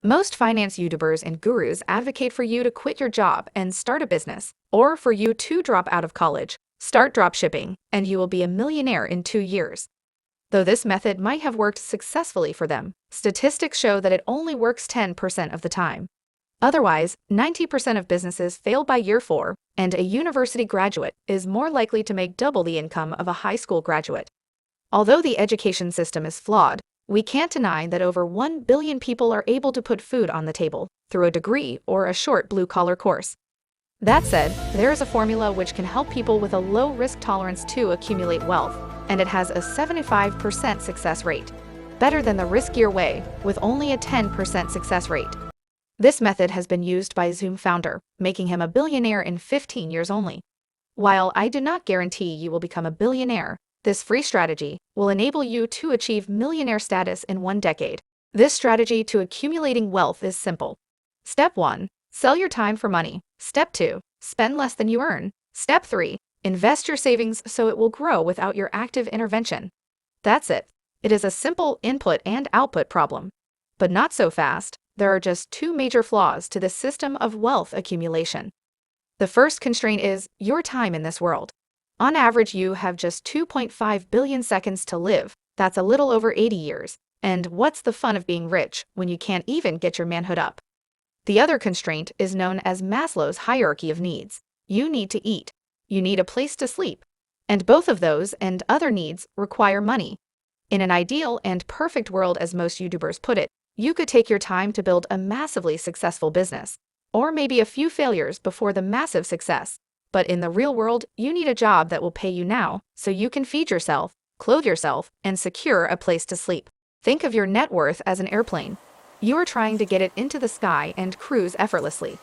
Most finance YouTubers and gurus advocate for you to quit your job and start a business, or for you to drop out of college, start dropshipping, and you will be a millionaire in 2 years. Though this method might have worked successfully for them, statistics show that it only works 10% of the time. Otherwise, 90% of businesses fail by year 4, and a university graduate is more likely to make double the income of a high school graduate. Although the education system is flawed, we can't deny that over 1 billion people are able to put food on the table through a degree or a short blue-collar course. That said, there is a formula which can help people with a low risk tolerance to accumulate wealth, and it has a 75% success rate, better than the riskier way, with only a 10% success rate. This method has been used by Zoom founder, making him a billionaire in 15 years only. While I do not guarantee you will become a billionaire, this free strategy will enable you to achieve millionaire status in 1 decade. This strategy to accumulating wealth is simple. Step 1. Sell your time for money. Step 2. Spend less than you earn. Step 3. Invest your savings so it will grow without your active intervention. That's it. It is a simple input and output problem. But not so fast. There are just 2 major flaws to this system of wealth accumulation. The first constraint is your time in this world. On average, you have just 2.5 billion seconds to live. That's a little over 80 years. And what's the fun of being rich when you can't even get your manhood up? The other constraint is known as Maslow's hierarchy of needs. You need to eat. You need a place to sleep. And both of those and other needs require money. In an ideal and perfect world, as most YouTubers put it, you could take your time to build a massively successful business, or maybe a few failures before the massive success. But in the real world, you need a job that will pay you now, so you can feed yourself, clothe yourself, and secure a place to sleep. Think of your net worth as an airplane. You are trying to get it into the sky and cruise effortlessly.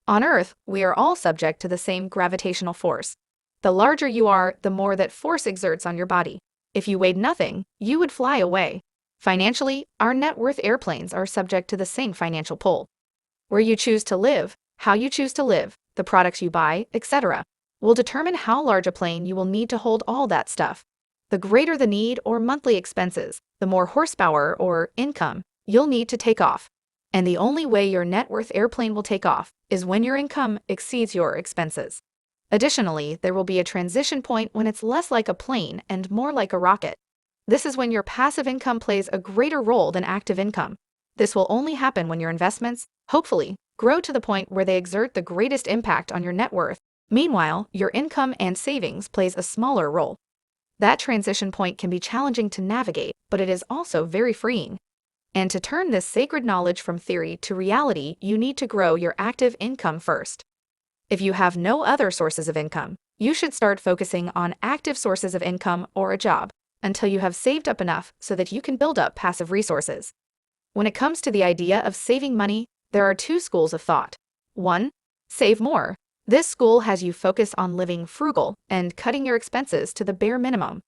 On Earth, we are all subject to the same gravitational force. The larger you are, the more that force exerts on your body. If you weighed nothing, you would fly away. Financially, our net worth airplanes are subject to the same financial pull. Where you choose to live, how you choose to live, the products you buy, etc., will determine how large a plane you will need to hold all that stuff. The greater the need or monthly expenses, the more horsepower or income you'll need to take off. And the only way your net worth airplane will take off is when your income exceeds your expenses. Additionally, there will be a transition point when it's less like a plane and more like a rocket. This is when your passive income plays a greater role than active income. This will only happen when your investments, hopefully, grow to the point where they exert the greatest impact on your net worth. Meanwhile, your income and savings plays a smaller role. That transition point can be challenging to navigate, but it is also very freeing. And to turn this sacred knowledge from theory to reality, you need to grow your active income first. If you have no other sources of income, you should start focusing on active sources of income or a job until you have saved up enough so that you can build up passive resources. When it comes to the idea of saving money, there are 2 schools of thought. 1. Save more. This school has you focus on living frugal and cutting your expenses to the bare minimum.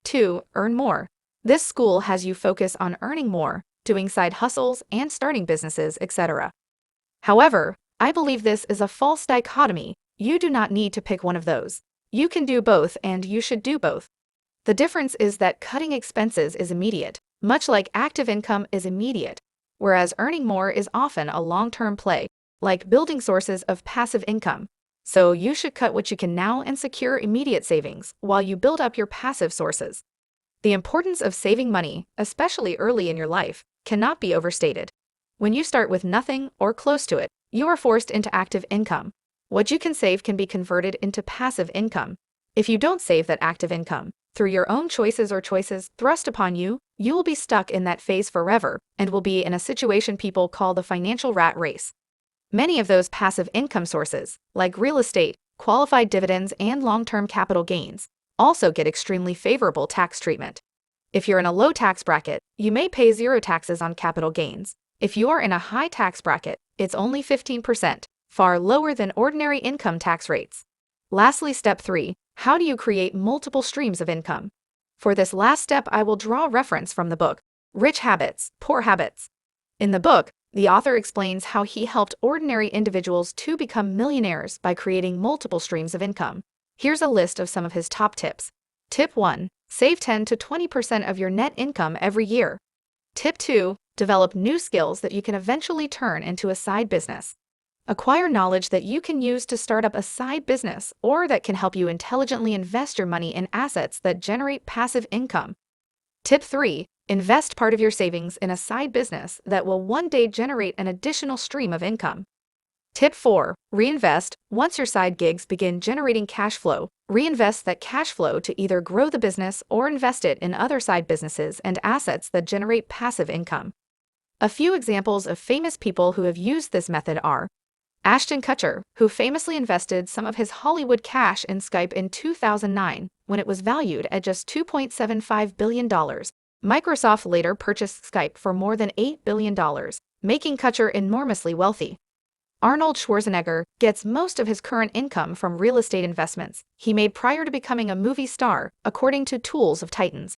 2. Earn more. This school has you focus on earning more, doing side hustles and starting businesses, etc. However, I believe this is a false dichotomy. You do not need to pick one of those. You can do both, and you should do both. The difference is that cutting expenses is immediate, much like active income is immediate, whereas earning more is often a long-term play, like building sources of passive income. So you should cut what you can now and secure immediate savings while you build up your passive sources. The importance of saving money, especially early in your life, cannot be overstated. When you start with nothing or close to it, you are forced into active income. What you can save can be converted into passive income. If you don't save that active income, through your own choices or choices thrust upon you, you will be stuck in that phase forever and will be in a situation people call the financial rat race. Many of those passive income sources, like real estate, qualified dividends, and long-term capital gains, also get extremely favorable tax treatment. If you're in a low tax bracket, you may pay 0 taxes on capital gains. If you're in a high tax bracket, it's only 15%, far lower than ordinary income tax rates. Lastly, step 3. How do you create multiple streams of income? For this last step, I will draw reference from the book, Rich Habits, Poor Habits. In the book, the author explains how he helped ordinary individuals to become millionaires by creating multiple streams of income. Here's a list of some of his top tips. Tip 1. Save 10 to 20% of your net income every year. Tip 2. Develop new skills that you can eventually turn into a side business. Acquire knowledge that you can use to start up a side business or that can help you intelligently invest your money in assets that generate passive income. Tip 3. Invest part of your savings in a side business that will one day generate an additional stream of income. Tip 4. Reinvest. Once your side gigs begin generating cash flow, reinvest that cash flow to either grow the business or invest it in other side businesses and assets that generate passive income. A few examples of famous people who have used this method are Ashton Kutcher, who famously invested some of his Hollywood cash in Skype in 2009 when it was valued at just $2.75 billion. Microsoft later purchased Skype for more than $8 billion, making Kutcher enormously wealthy. Arnold Schwarzenegger gets most of his current income from real estate investments he made prior to becoming a movie star, according to Tools of Titans.